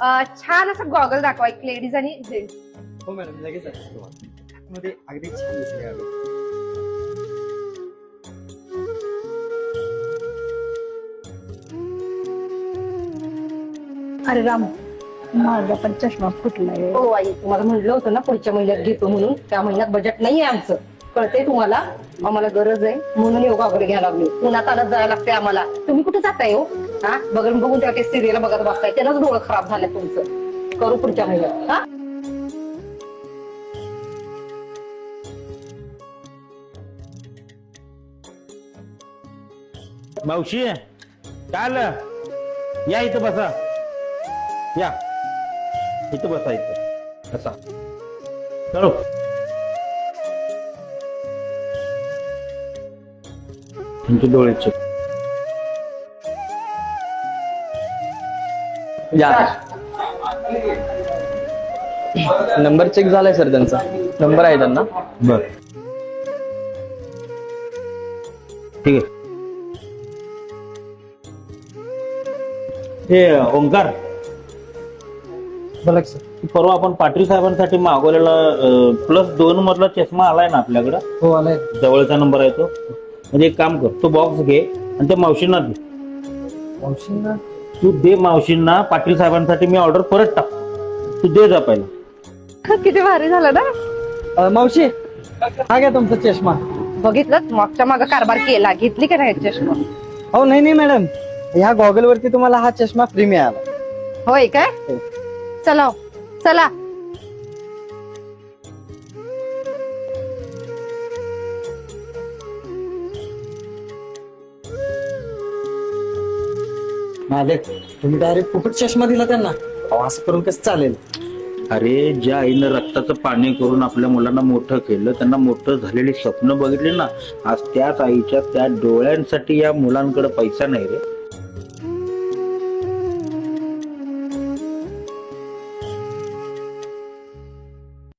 छान असं गॉगल दाखवा, एक लेडीज आणि जेंट्स. हो मॅडम, लगेच आहे तुम्हाला. मध्ये अगदी छान दिसले यावेळी. अरे राम, माझा पण चष्मा फुटलाय. हो आई, तुम्हाला म्हणलं होतं ना पुढच्या महिन्यात घेतो म्हणून. त्या महिन्यात बजेट नाहीये आमचं, कळतंय तुम्हाला. आम्हाला गरज आहे म्हणून योगा वगैरे घ्यायला लागलो. उन्हात आणत जायला लागते आम्हाला. तुम्ही कुठे जाताय हो? हा, बघून बघून त्या सिरियल बघत बसताय, त्यानंच डोळं खराब झालं तुमचं. करू पुढच्या महिन्यात. हा, मावशी चाल या इथं बसा. या इथं बसा, इथं बसा. चलो तुमचे डोळे चेक. या नंबर चेक झालाय सर, त्यांचा नंबर आहे त्यांना. बर ठीक आहे. हे ओंकार, बोला सर. परवा आपण पाटील साहेबांसाठी मागवलेला +2 मधला चष्मा आलाय ना आपल्याकडं? हो आलाय. जवळचा नंबर आहे तो. म्हणजे एक काम कर, तो बॉक्स घे आणि ते मावशींना दे. मावशींना? तू दे मावशींना. पाटील साहेबांसाठी मी ऑर्डर परत टाकतो, तू दे जा पहिला. किती भारी झालं ना. मावशी हा घ्या तुमचा चष्मा. बघितलं, मागच्या मागं कारभार केला. घेतली का नाही चष्मा? हो नाही मॅडम, ह्या गॉगल वरती तुम्हाला हा चष्मा फ्री मिळाला. होय काय? चला हो, चला. मालक, तुम्ही डायरेक्ट फुकट चष्मा दिला त्यांना. अहो, असं करून कसं चालेल? अरे, ज्या आईनं रक्ताचं पाणी करून आपल्या मुलांना मोठं केलं, त्यांना मोठं झालेली स्वप्न बघितली ना, आज त्याच आईच्या त्या डोळ्यांसाठी या मुलांकडे पैसा नाही रे.